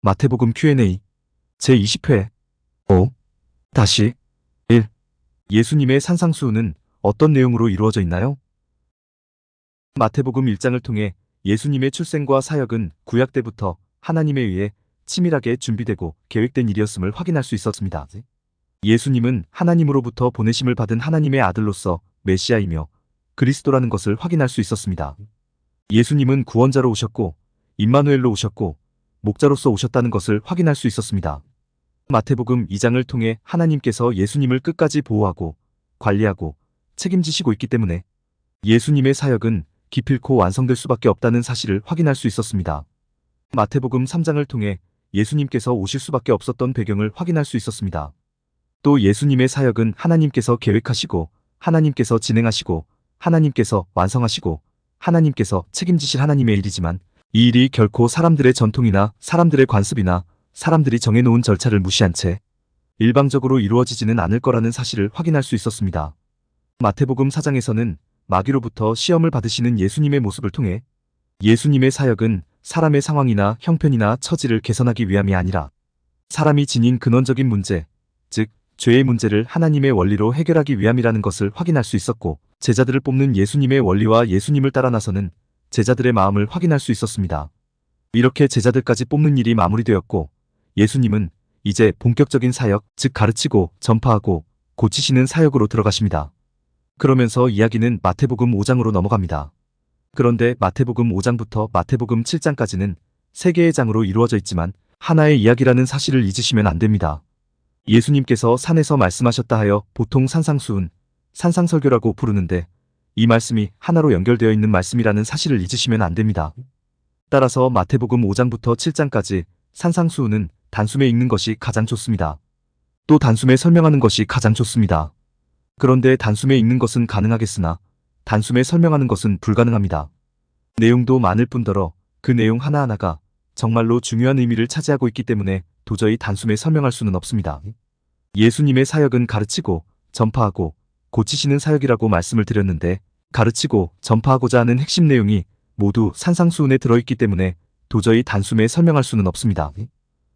마태복음 Q&A 제20회 5. 다시 1. 예수님의 산상수훈은 어떤 내용으로 이루어져 있나요? 마태복음 1장을 통해 예수님의 출생과 사역은 구약 때부터 하나님에 의해 치밀하게 준비되고 계획된 일이었음을 확인할 수 있었습니다. 예수님은 하나님으로부터 보내심을 받은 하나님의 아들로서 메시아이며 그리스도라는 것을 확인할 수 있었습니다. 예수님은 구원자로 오셨고 임마누엘로 오셨고 목자로서 오셨다는 것을 확인할 수 있었습니다. 마태복음 2장을 통해 하나님께서 예수님을 끝까지 보호하고 관리하고 책임지시고 있기 때문에 예수님의 사역은 기필코 완성될 수밖에 없다는 사실을 확인할 수 있었습니다. 마태복음 3장을 통해 예수님께서 오실 수밖에 없었던 배경을 확인할 수 있었습니다. 또 예수님의 사역은 하나님께서 계획하시고 하나님께서 진행하시고 하나님께서 완성하시고 하나님께서 책임지실 하나님의 일이지만 이 일이 결코 사람들의 전통이나 사람들의 관습이나 사람들이 정해놓은 절차를 무시한 채 일방적으로 이루어지지는 않을 거라는 사실을 확인할 수 있었습니다. 마태복음 4장에서는 마귀로부터 시험을 받으시는 예수님의 모습을 통해 예수님의 사역은 사람의 상황이나 형편이나 처지를 개선하기 위함이 아니라 사람이 지닌 근원적인 문제, 즉 죄의 문제를 하나님의 원리로 해결하기 위함이라는 것을 확인할 수 있었고, 제자들을 뽑는 예수님의 원리와 예수님을 따라 나서는 제자들의 마음을 확인할 수 있었습니다. 이렇게 제자들까지 뽑는 일이 마무리되었고, 예수님은 이제 본격적인 사역, 즉 가르치고 전파하고 고치시는 사역으로 들어가십니다. 그러면서 이야기는 마태복음 5장으로 넘어갑니다. 그런데 마태복음 5장부터 마태복음 7장까지는 세 개의 장으로 이루어져 있지만 하나의 이야기라는 사실을 잊으시면 안 됩니다. 예수님께서 산에서 말씀하셨다 하여 보통 산상수훈, 산상설교라고 부르는데 이 말씀이 하나로 연결되어 있는 말씀이라는 사실을 잊으시면 안 됩니다. 따라서 마태복음 5장부터 7장까지 산상수훈은 단숨에 읽는 것이 가장 좋습니다. 또 단숨에 설명하는 것이 가장 좋습니다. 그런데 단숨에 읽는 것은 가능하겠으나 단숨에 설명하는 것은 불가능합니다. 내용도 많을 뿐더러 그 내용 하나하나가 정말로 중요한 의미를 차지하고 있기 때문에 도저히 단숨에 설명할 수는 없습니다. 예수님의 사역은 가르치고 전파하고 고치시는 사역이라고 말씀을 드렸는데 가르치고 전파하고자 하는 핵심 내용이 모두 산상수훈에 들어있기 때문에 도저히 단숨에 설명할 수는 없습니다.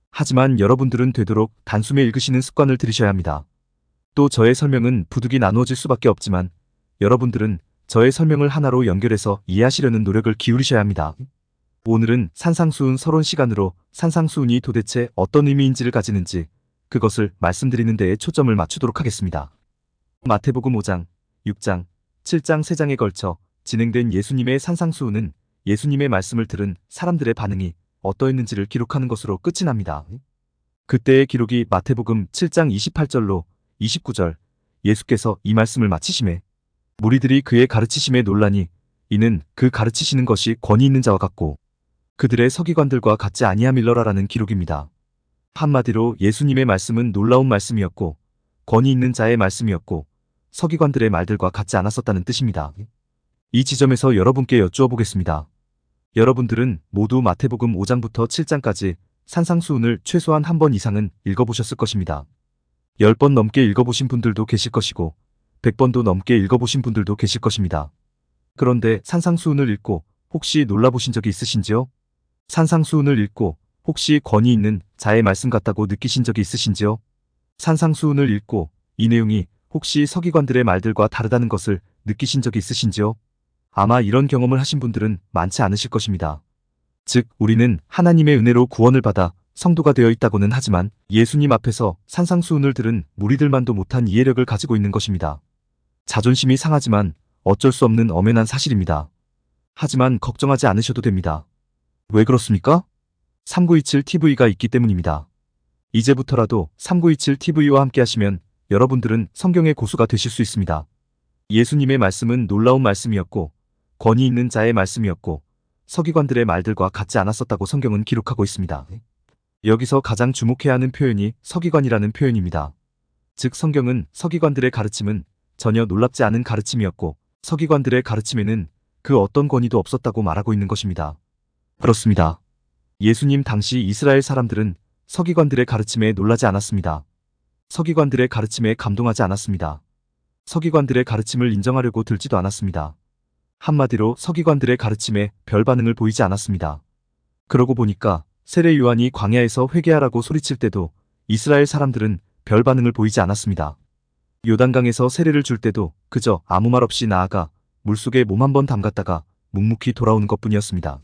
하지만 여러분들은 되도록 단숨에 읽으시는 습관을 들이셔야 합니다. 또 저의 설명은 부득이 나누어질 수밖에 없지만 여러분들은 저의 설명을 하나로 연결해서 이해하시려는 노력을 기울이셔야 합니다. 오늘은 산상수훈 서론 시간으로 산상수훈이 도대체 어떤 의미인지를 가지는지 그것을 말씀드리는 데에 초점을 맞추도록 하겠습니다. 마태복음 5장, 6장, 7장 3장에 걸쳐 진행된 예수님의 산상수훈은 예수님의 말씀을 들은 사람들의 반응이 어떠했는지를 기록하는 것으로 끝이 납니다. 그때의 기록이 마태복음 7장 28절로 29절, 예수께서 이 말씀을 마치심에 무리들이 그의 가르치심에 놀라니 이는 그 가르치시는 것이 권위 있는 자와 같고 그들의 서기관들과 같지 아니함일러라라는 기록입니다. 한마디로 예수님의 말씀은 놀라운 말씀이었고 권위 있는 자의 말씀이었고 서기관들의 말들과 같지 않았었다는 뜻입니다. 이 지점에서 여러분께 여쭈어 보겠습니다. 여러분들은 모두 마태복음 5장부터 7장까지 산상수훈을 최소한 한 번 이상은 읽어보셨을 것입니다. 10번 넘게 읽어보신 분들도 계실 것이고 100번도 넘게 읽어보신 분들도 계실 것입니다. 그런데 산상수훈을 읽고 혹시 놀라보신 적이 있으신지요? 산상수훈을 읽고 혹시 권위 있는 자의 말씀 같다고 느끼신 적이 있으신지요? 산상수훈을 읽고 이 내용이 혹시 서기관들의 말들과 다르다는 것을 느끼신 적이 있으신지요? 아마 이런 경험을 하신 분들은 많지 않으실 것입니다. 즉, 우리는 하나님의 은혜로 구원을 받아 성도가 되어 있다고는 하지만 예수님 앞에서 산상수훈을 들은 무리들만도 못한 이해력을 가지고 있는 것입니다. 자존심이 상하지만 어쩔 수 없는 엄연한 사실입니다. 하지만 걱정하지 않으셔도 됩니다. 왜 그렇습니까? 3927TV가 있기 때문입니다. 이제부터라도 3927TV와 함께 하시면 여러분들은 성경의 고수가 되실 수 있습니다. 예수님의 말씀은 놀라운 말씀이었고 권위 있는 자의 말씀이었고 서기관들의 말들과 같지 않았었다고 성경은 기록하고 있습니다. 여기서 가장 주목해야 하는 표현이 서기관이라는 표현입니다. 즉 성경은 서기관들의 가르침은 전혀 놀랍지 않은 가르침이었고 서기관들의 가르침에는 그 어떤 권위도 없었다고 말하고 있는 것입니다. 그렇습니다. 예수님 당시 이스라엘 사람들은 서기관들의 가르침에 놀라지 않았습니다. 서기관들의 가르침에 감동하지 않았습니다. 서기관들의 가르침을 인정하려고 들지도 않았습니다. 한마디로 서기관들의 가르침에 별 반응을 보이지 않았습니다. 그러고 보니까 세례 요한이 광야에서 회개하라고 소리칠 때도 이스라엘 사람들은 별 반응을 보이지 않았습니다. 요단강에서 세례를 줄 때도 그저 아무 말 없이 나아가 물속에 몸 한번 담갔다가 묵묵히 돌아오는 것뿐이었습니다.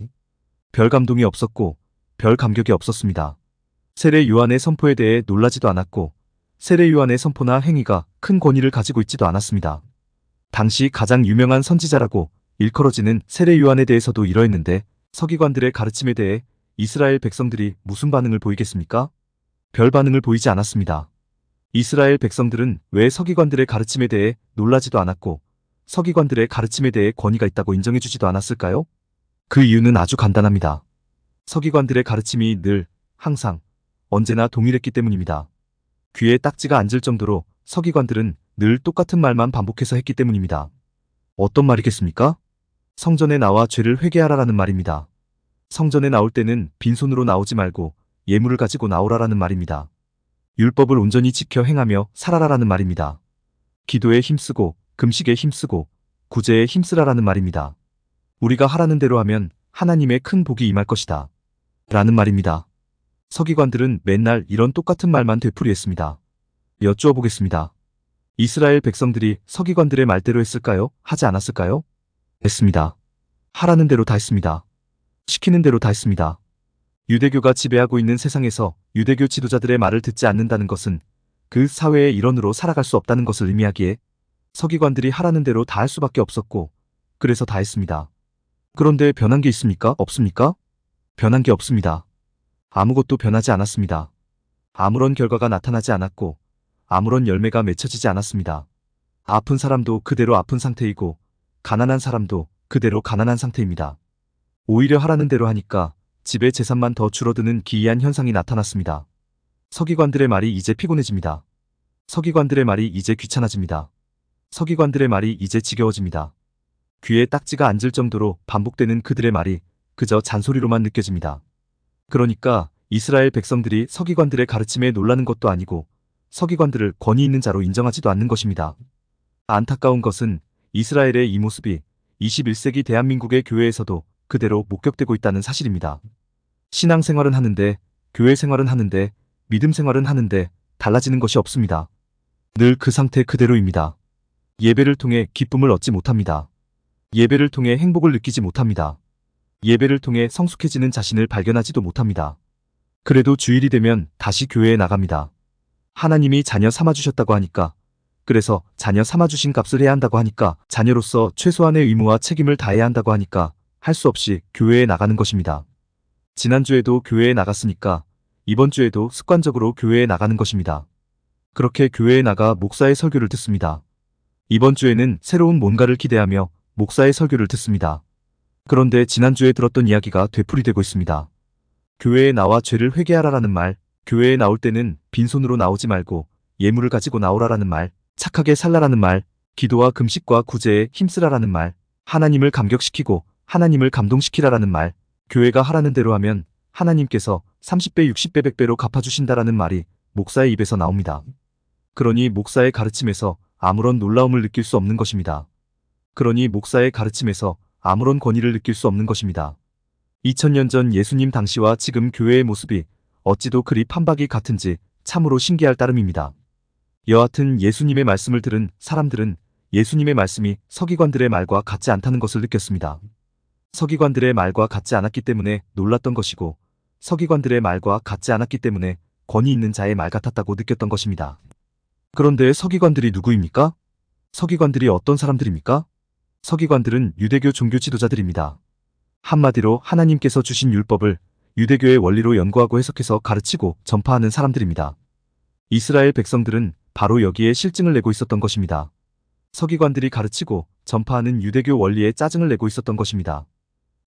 별 감동이 없었고 별 감격이 없었습니다. 세례 요한의 선포에 대해 놀라지도 않았고 세례 요한의 선포나 행위가 큰 권위를 가지고 있지도 않았습니다. 당시 가장 유명한 선지자라고 일컬어지는 세례 요한에 대해서도 이러했는데 서기관들의 가르침에 대해 이스라엘 백성들이 무슨 반응을 보이겠습니까? 별 반응을 보이지 않았습니다. 이스라엘 백성들은 왜 서기관들의 가르침에 대해 놀라지도 않았고 서기관들의 가르침에 대해 권위가 있다고 인정해주지도 않았을까요? 그 이유는 아주 간단합니다. 서기관들의 가르침이 늘, 항상, 언제나 동일했기 때문입니다. 귀에 딱지가 앉을 정도로 서기관들은 늘 똑같은 말만 반복해서 했기 때문입니다. 어떤 말이겠습니까? 성전에 나와 죄를 회개하라라는 말입니다. 성전에 나올 때는 빈손으로 나오지 말고 예물을 가지고 나오라라는 말입니다. 율법을 온전히 지켜 행하며 살아라라는 말입니다. 기도에 힘쓰고 금식에 힘쓰고 구제에 힘쓰라라는 말입니다. 우리가 하라는 대로 하면 하나님의 큰 복이 임할 것이다. 라는 말입니다. 서기관들은 맨날 이런 똑같은 말만 되풀이했습니다. 여쭈어 보겠습니다. 이스라엘 백성들이 서기관들의 말대로 했을까요? 하지 않았을까요? 했습니다. 하라는 대로 다 했습니다. 시키는 대로 다 했습니다. 유대교가 지배하고 있는 세상에서 유대교 지도자들의 말을 듣지 않는다는 것은 그 사회의 일원으로 살아갈 수 없다는 것을 의미하기에 서기관들이 하라는 대로 다 할 수밖에 없었고 그래서 다 했습니다. 그런데 변한 게 있습니까? 없습니까? 변한 게 없습니다. 아무것도 변하지 않았습니다. 아무런 결과가 나타나지 않았고 아무런 열매가 맺혀지지 않았습니다. 아픈 사람도 그대로 아픈 상태이고 가난한 사람도 그대로 가난한 상태입니다. 오히려 하라는 대로 하니까 집의 재산만 더 줄어드는 기이한 현상이 나타났습니다. 서기관들의 말이 이제 피곤해집니다. 서기관들의 말이 이제 귀찮아집니다. 서기관들의 말이 이제 지겨워집니다. 귀에 딱지가 앉을 정도로 반복되는 그들의 말이 그저 잔소리로만 느껴집니다. 그러니까 이스라엘 백성들이 서기관들의 가르침에 놀라는 것도 아니고 서기관들을 권위 있는 자로 인정하지도 않는 것입니다. 안타까운 것은 이스라엘의 이 모습이 21세기 대한민국의 교회에서도 그대로 목격되고 있다는 사실입니다. 신앙생활은 하는데, 교회 생활은 하는데, 믿음 생활은 하는데 달라지는 것이 없습니다. 늘 그 상태 그대로입니다. 예배를 통해 기쁨을 얻지 못합니다. 예배를 통해 행복을 느끼지 못합니다. 예배를 통해 성숙해지는 자신을 발견하지도 못합니다. 그래도 주일이 되면 다시 교회에 나갑니다. 하나님이 자녀 삼아주셨다고 하니까, 그래서 자녀 삼아주신 값을 해야 한다고 하니까, 자녀로서 최소한의 의무와 책임을 다해야 한다고 하니까 할 수 없이 교회에 나가는 것입니다. 지난주에도 교회에 나갔으니까 이번 주에도 습관적으로 교회에 나가는 것입니다. 그렇게 교회에 나가 목사의 설교를 듣습니다. 이번 주에는 새로운 뭔가를 기대하며 목사의 설교를 듣습니다. 그런데 지난주에 들었던 이야기가 되풀이되고 있습니다. 교회에 나와 죄를 회개하라라는 말, 교회에 나올 때는 빈손으로 나오지 말고 예물을 가지고 나오라라는 말, 착하게 살라라는 말, 기도와 금식과 구제에 힘쓰라라는 말, 하나님을 감격시키고 하나님을 감동시키라라는 말, 교회가 하라는 대로 하면 하나님께서 30배, 60배, 100배로 갚아주신다라는 말이 목사의 입에서 나옵니다. 그러니 목사의 가르침에서 아무런 놀라움을 느낄 수 없는 것입니다. 그러니 목사의 가르침에서 아무런 권위를 느낄 수 없는 것입니다. 2000년 전 예수님 당시와 지금 교회의 모습이 어찌도 그리 판박이 같은지 참으로 신기할 따름입니다. 여하튼 예수님의 말씀을 들은 사람들은 예수님의 말씀이 서기관들의 말과 같지 않다는 것을 느꼈습니다. 서기관들의 말과 같지 않았기 때문에 놀랐던 것이고 서기관들의 말과 같지 않았기 때문에 권위 있는 자의 말 같았다고 느꼈던 것입니다. 그런데 서기관들이 누구입니까? 서기관들이 어떤 사람들입니까? 서기관들은 유대교 종교 지도자들입니다. 한마디로 하나님께서 주신 율법을 유대교의 원리로 연구하고 해석해서 가르치고 전파하는 사람들입니다. 이스라엘 백성들은 바로 여기에 실증을 내고 있었던 것입니다. 서기관들이 가르치고 전파하는 유대교 원리에 짜증을 내고 있었던 것입니다.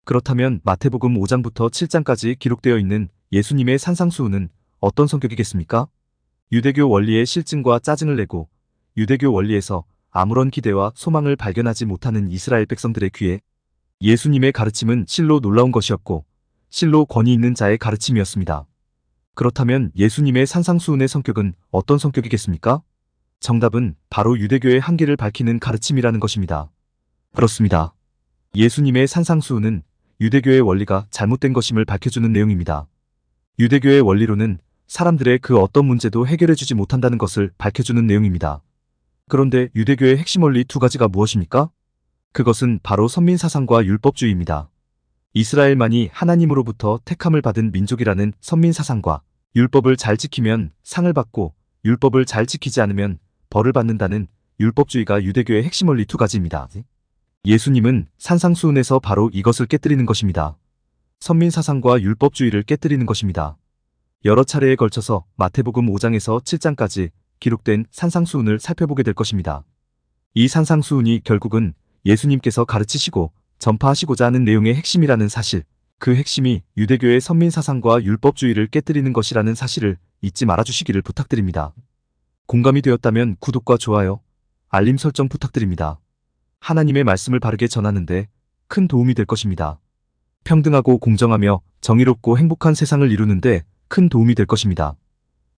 그렇다면 마태복음 5장부터 7장까지 기록되어 있는 예수님의 산상수훈은 어떤 성격이겠습니까? 유대교 원리에 실증과 짜증을 내고 유대교 원리에서 아무런 기대와 소망을 발견하지 못하는 이스라엘 백성들의 귀에 예수님의 가르침은 실로 놀라운 것이었고 실로 권위 있는 자의 가르침이었습니다. 그렇다면 예수님의 산상수훈의 성격은 어떤 성격이겠습니까? 정답은 바로 유대교의 한계를 밝히는 가르침이라는 것입니다. 그렇습니다. 예수님의 산상수훈은 유대교의 원리가 잘못된 것임을 밝혀주는 내용입니다. 유대교의 원리로는 사람들의 그 어떤 문제도 해결해주지 못한다는 것을 밝혀주는 내용입니다. 그런데 유대교의 핵심 원리 두 가지가 무엇입니까? 그것은 바로 선민사상과 율법주의입니다. 이스라엘만이 하나님으로부터 택함을 받은 민족이라는 선민사상과 율법을 잘 지키면 상을 받고 율법을 잘 지키지 않으면 벌을 받는다는 율법주의가 유대교의 핵심 원리 두 가지입니다. 예수님은 산상수훈에서 바로 이것을 깨뜨리는 것입니다. 선민사상과 율법주의를 깨뜨리는 것입니다. 여러 차례에 걸쳐서 마태복음 5장에서 7장까지 기록된 산상수훈을 살펴보게 될 것입니다. 이 산상수훈이 결국은 예수님께서 가르치시고 전파하시고자 하는 내용의 핵심이라는 사실, 그 핵심이 유대교의 선민사상과 율법주의를 깨뜨리는 것이라는 사실을 잊지 말아주시기를 부탁드립니다. 공감이 되었다면 구독과 좋아요, 알림 설정 부탁드립니다. 하나님의 말씀을 바르게 전하는데 큰 도움이 될 것입니다. 평등하고 공정하며 정의롭고 행복한 세상을 이루는데 큰 도움이 될 것입니다.